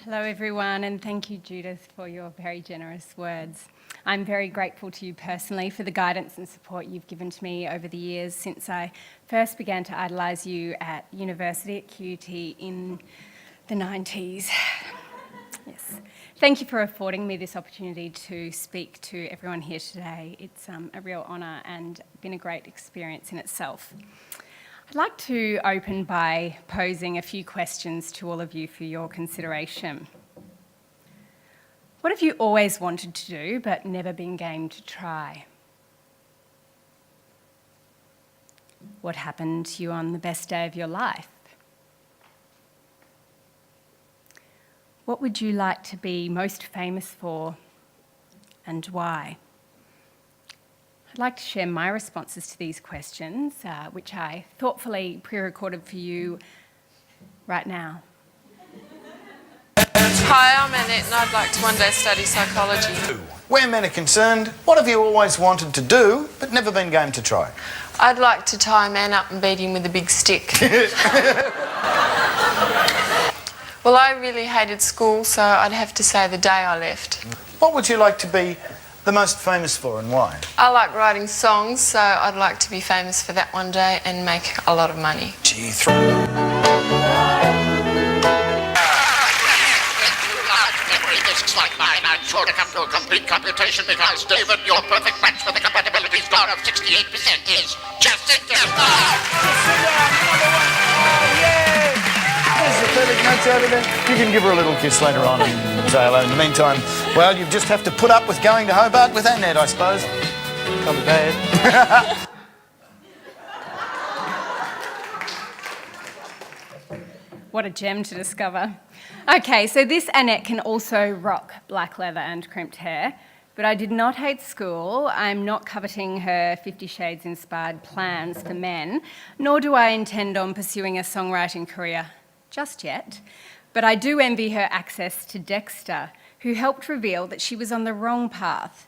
Hello everyone, and thank you Judith for your very generous words. I'm very grateful to you personally for the guidance and support you've given to me over the years since I first began to idolise you at university at QUT in the 90s. Yes. Thank you for affording me this opportunity to speak to everyone here today. It's a real honour and been a great experience in itself. I'd like to open by posing a few questions to all of you for your consideration. What have you always wanted to do but never been game to try? What happened to you on the best day of your life? What would you like to be most famous for and why? I'd like to share my responses to these questions, which I thoughtfully pre-recorded for you right now. Hi, I'm Annette and I'd like to one day study psychology. Where men are concerned, what have you always wanted to do but never been game to try? I'd like to tie a man up and beat him with a big stick. Well, I really hated school, so I'd have to say the day I left. What would you like to be the most famous for and why? I like writing songs, so I'd like to be famous for that one day and make a lot of money. Discs like mine aren't sure to come to a complete computation because, David, your perfect match for the compatibility score of 68% is just a death. There's the perfect notes over there. You can give her a little kiss later on and say hello. In the meantime, well, you just have to put up with going to Hobart with Annette, I suppose. Not bad. What a gem to discover. Okay, so this Annette can also rock black leather and crimped hair, but I did not hate school. I'm not coveting her 50 Shades inspired plans for men, nor do I intend on pursuing a songwriting career just yet. But I do envy her access to Dexter, who helped reveal that she was on the wrong path.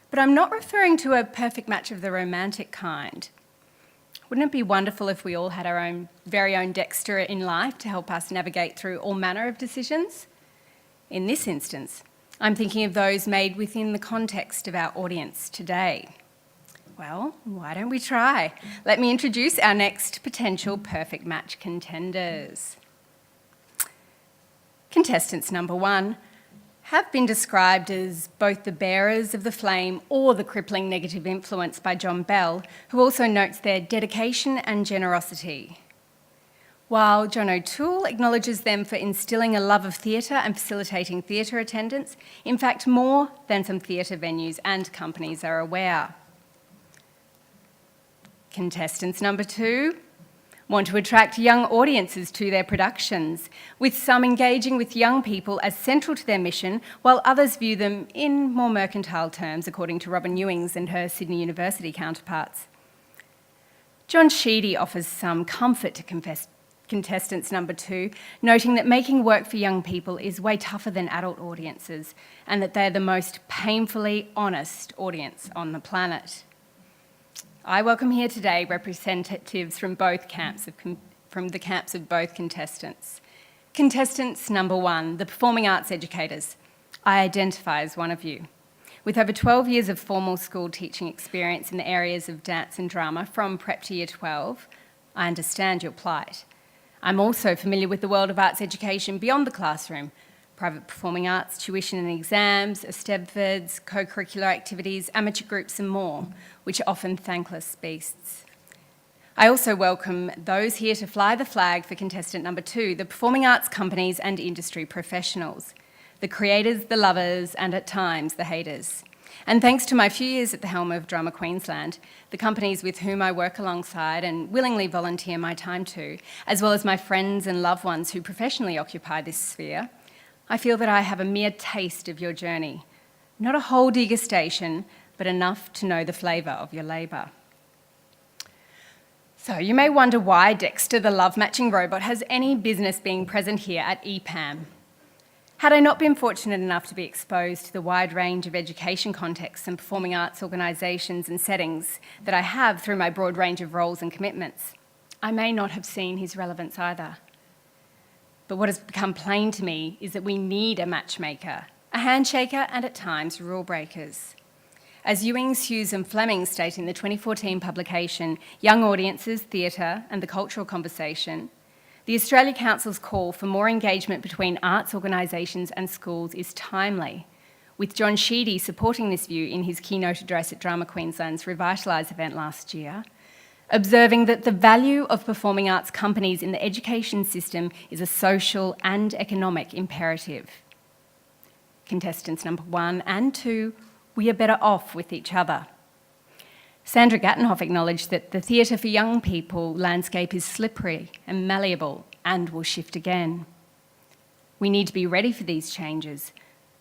But I'm not referring to a perfect match of the romantic kind. Wouldn't it be wonderful if we all had our very own Dexter in life to help us navigate through all manner of decisions? In this instance, I'm thinking of those made within the context of our audience today. Well, why don't we try? Let me introduce our next potential perfect match contenders. Contestants number 1 have been described as both the bearers of the flame or the crippling negative influence by John Bell, who also notes their dedication and generosity. While John O'Toole acknowledges them for instilling a love of theatre and facilitating theatre attendance, in fact more than some theatre venues and companies are aware. Contestants number 2 want to attract young audiences to their productions, with some engaging with young people as central to their mission, while others view them in more mercantile terms, according to Robin Ewings and her Sydney University counterparts. John Sheedy offers some comfort to contestants number 2, noting that making work for young people is way tougher than adult audiences, and that they're the most painfully honest audience on the planet. I welcome here today representatives from both camps of both contestants. Contestants number 1, the performing arts educators. I identify as one of you. With over 12 years of formal school teaching experience in the areas of dance and drama from prep to year 12, I understand your plight. I'm also familiar with the world of arts education beyond the classroom, private performing arts, tuition and exams, Eisteddfods, co-curricular activities, amateur groups and more, which are often thankless beasts. I also welcome those here to fly the flag for contestant number 2, the performing arts companies and industry professionals, the creators, the lovers, and at times the haters. And thanks to my few years at the helm of Drama Queensland, the companies with whom I work alongside and willingly volunteer my time to, as well as my friends and loved ones who professionally occupy this sphere, I feel that I have a mere taste of your journey. Not a whole degustation, but enough to know the flavour of your labour. So you may wonder why Dexter, the love-matching robot, has any business being present here at EPAM. Had I not been fortunate enough to be exposed to the wide range of education contexts and performing arts organisations and settings that I have through my broad range of roles and commitments, I may not have seen his relevance either. But what has become plain to me is that we need a matchmaker, a handshaker, and at times rule breakers. As Ewings, Hughes and Fleming state in the 2014 publication Young Audiences, Theatre and the Cultural Conversation, the Australia Council's call for more engagement between arts organisations and schools is timely, with John Sheedy supporting this view in his keynote address at Drama Queensland's Revitalise event last year, observing that the value of performing arts companies in the education system is a social and economic imperative. Contestants number 1 and 2, we are better off with each other. Sandra Gattenhoff acknowledged that the theatre for young people landscape is slippery and malleable and will shift again. We need to be ready for these changes,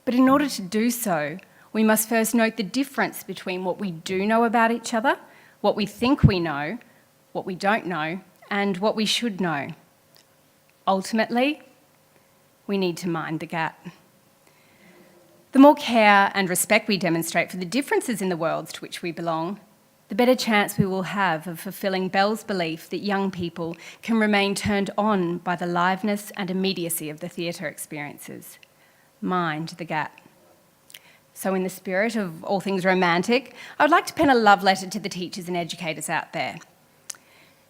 but in order to do so, we must first note the difference between what we do know about each other, what we think we know, what we don't know, and what we should know. Ultimately, we need to mind the gap. The more care and respect we demonstrate for the differences in the worlds to which we belong, the better chance we will have of fulfilling Bell's belief that young people can remain turned on by the liveness and immediacy of the theatre experiences. Mind the gap. So in the spirit of all things romantic, I would like to pen a love letter to the teachers and educators out there.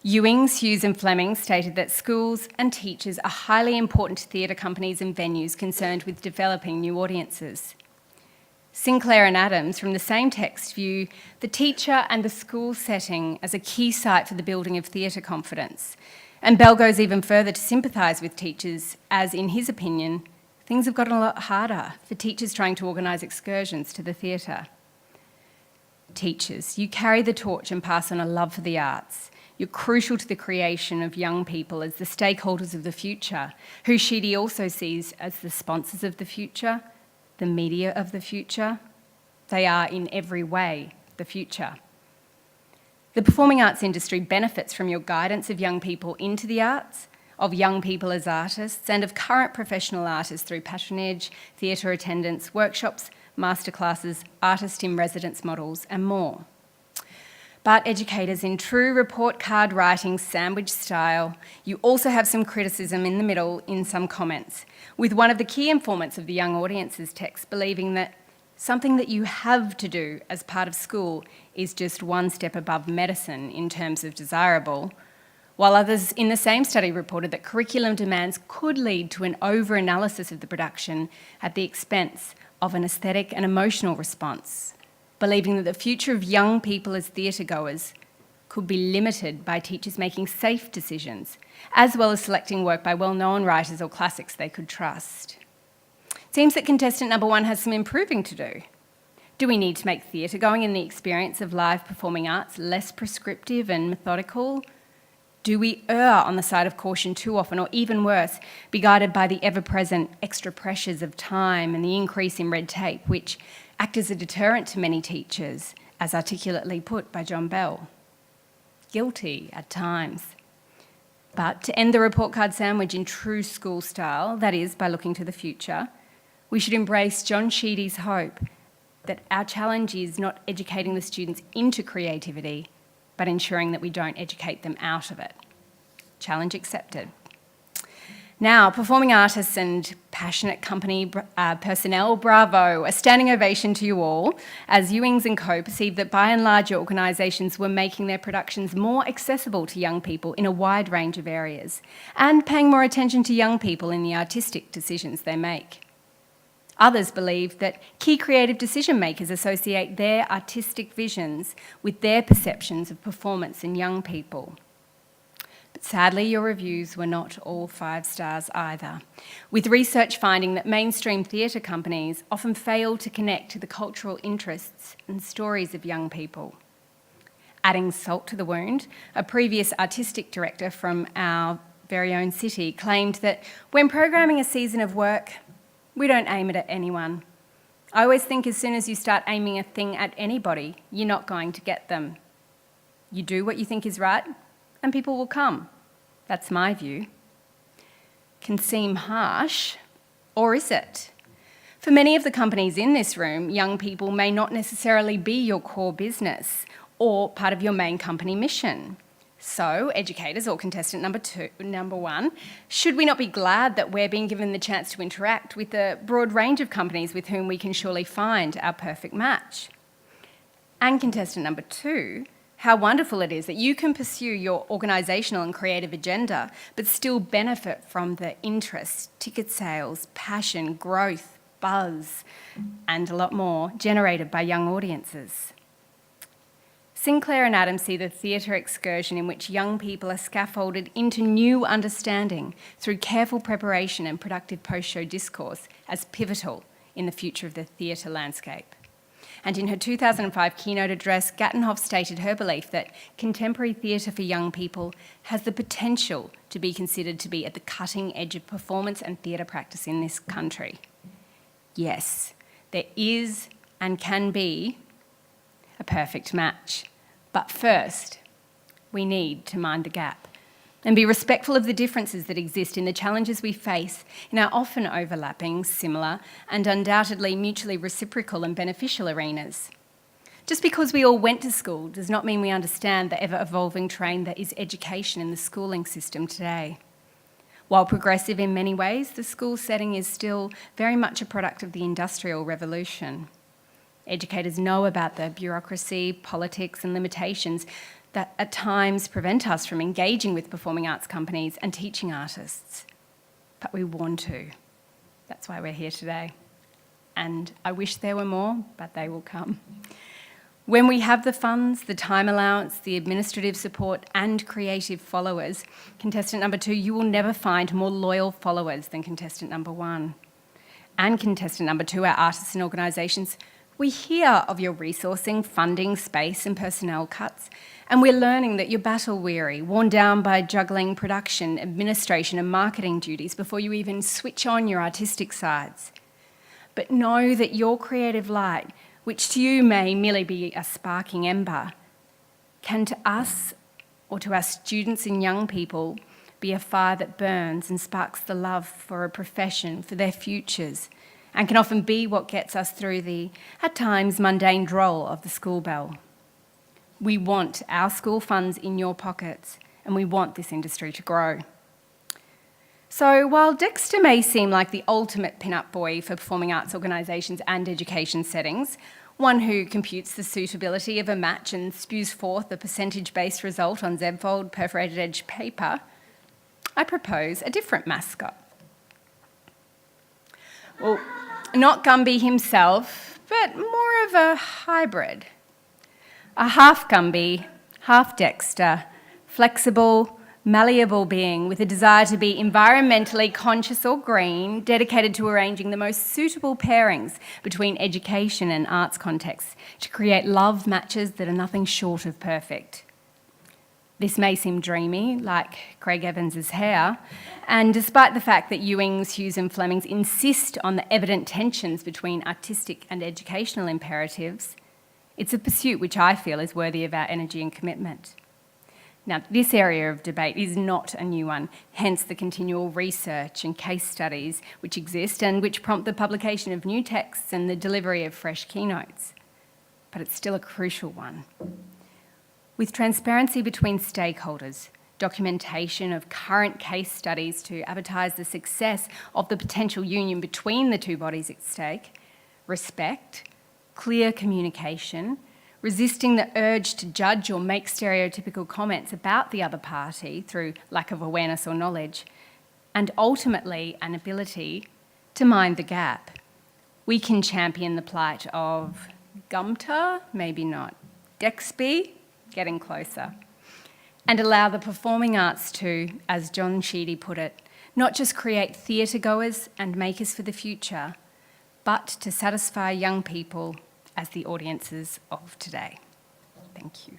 Ewings, Hughes and Fleming stated that schools and teachers are highly important to theatre companies and venues concerned with developing new audiences. Sinclair and Adams from the same text view the teacher and the school setting as a key site for the building of theatre confidence. And Bell goes even further to sympathise with teachers as, in his opinion, things have gotten a lot harder for teachers trying to organise excursions to the theatre. Teachers, you carry the torch and pass on a love for the arts. You're crucial to the creation of young people as the stakeholders of the future, who Sheedy also sees as the sponsors of the future, the media of the future. They are in every way the future. The performing arts industry benefits from your guidance of young people into the arts, of young people as artists, and of current professional artists through patronage, theatre attendance, workshops, masterclasses, artist-in-residence models, and more. But educators, in true report card writing sandwich style, you also have some criticism in the middle in some comments, with one of the key informants of the Young Audiences text believing that something that you have to do as part of school is just one step above medicine in terms of desirable, while others in the same study reported that curriculum demands could lead to an over-analysis of the production at the expense of an aesthetic and emotional response, believing that the future of young people as theatre-goers could be limited by teachers making safe decisions, as well as selecting work by well-known writers or classics they could trust. It seems that contestant number 1 has some improving to do. Do we need to make theatre-going and the experience of live performing arts less prescriptive and methodical? Do we err on the side of caution too often, or even worse, be guided by the ever-present extra pressures of time and the increase in red tape, which act as a deterrent to many teachers, as articulately put by John Bell? Guilty at times. But to end the report card sandwich in true school style, that is, by looking to the future, we should embrace John Sheedy's hope that our challenge is not educating the students into creativity, but ensuring that we don't educate them out of it. Challenge accepted. Now, performing artists and passionate company personnel, bravo, a standing ovation to you all, as Ewings and Co perceived that by and large your organisations were making their productions more accessible to young people in a wide range of areas, and paying more attention to young people in the artistic decisions they make. Others believe that key creative decision makers associate their artistic visions with their perceptions of performance in young people. But sadly, your reviews were not all 5 stars either, with research finding that mainstream theatre companies often fail to connect to the cultural interests and stories of young people. Adding salt to the wound, a previous artistic director from our very own city claimed that when programming a season of work, we don't aim it at anyone. I always think as soon as you start aiming a thing at anybody, you're not going to get them. You do what you think is right, and people will come. That's my view. Can seem harsh, or is it? For many of the companies in this room, young people may not necessarily be your core business or part of your main company mission. So, educators, or contestant number one, should we not be glad that we're being given the chance to interact with a broad range of companies with whom we can surely find our perfect match? And contestant number two, how wonderful it is that you can pursue your organisational and creative agenda, but still benefit from the interest, ticket sales, passion, growth, buzz, and a lot more generated by young audiences. Sinclair and Adam see the theatre excursion in which young people are scaffolded into new understanding through careful preparation and productive post-show discourse as pivotal in the future of the theatre landscape. And in her 2005 keynote address, Gattenhoff stated her belief that contemporary theatre for young people has the potential to be considered to be at the cutting edge of performance and theatre practice in this country. Yes, there is and can be a perfect match. But first, we need to mind the gap and be respectful of the differences that exist in the challenges we face in our often overlapping, similar, and undoubtedly mutually reciprocal and beneficial arenas. Just because we all went to school does not mean we understand the ever-evolving terrain that is education in the schooling system today. While progressive in many ways, the school setting is still very much a product of the Industrial Revolution. Educators know about the bureaucracy, politics, and limitations that at times prevent us from engaging with performing arts companies and teaching artists. But we want to. That's why we're here today. And I wish there were more, but they will come. When we have the funds, the time allowance, the administrative support, and creative followers, contestant number two, you will never find more loyal followers than contestant number one. And contestant number two, our artists and organisations, we hear of your resourcing, funding, space and personnel cuts, and we're learning that you're battle-weary, worn down by juggling production, administration and marketing duties before you even switch on your artistic sides. But know that your creative light, which to you may merely be a sparking ember, can to us or to our students and young people be a fire that burns and sparks the love for a profession, for their futures, and can often be what gets us through the, at times, mundane droll of the school bell. We want our school funds in your pockets, and we want this industry to grow. So while Dexter may seem like the ultimate pin-up boy for performing arts organisations and education settings, one who computes the suitability of a match and spews forth a percentage-based result on Zebfold perforated edge paper, I propose a different mascot. Well, not Gumby himself, but more of a hybrid. A half Gumby, half Dexter, flexible, malleable being with a desire to be environmentally conscious or green, dedicated to arranging the most suitable pairings between education and arts contexts to create love matches that are nothing short of perfect. This may seem dreamy, like Craig Evans's hair, and despite the fact that Ewings, Hughes and Flemings insist on the evident tensions between artistic and educational imperatives, it's a pursuit which I feel is worthy of our energy and commitment. Now, this area of debate is not a new one, hence the continual research and case studies which exist and which prompt the publication of new texts and the delivery of fresh keynotes. But it's still a crucial one. With transparency between stakeholders, documentation of current case studies to advertise the success of the potential union between the two bodies at stake, respect, clear communication, resisting the urge to judge or make stereotypical comments about the other party through lack of awareness or knowledge, and ultimately an ability to mind the gap, we can champion the plight of Gumter, maybe not, Dexby, getting closer, and allow the performing arts to, as John Sheedy put it, not just create theatre goers and makers for the future, but to satisfy young people as the audiences of today. Thank you.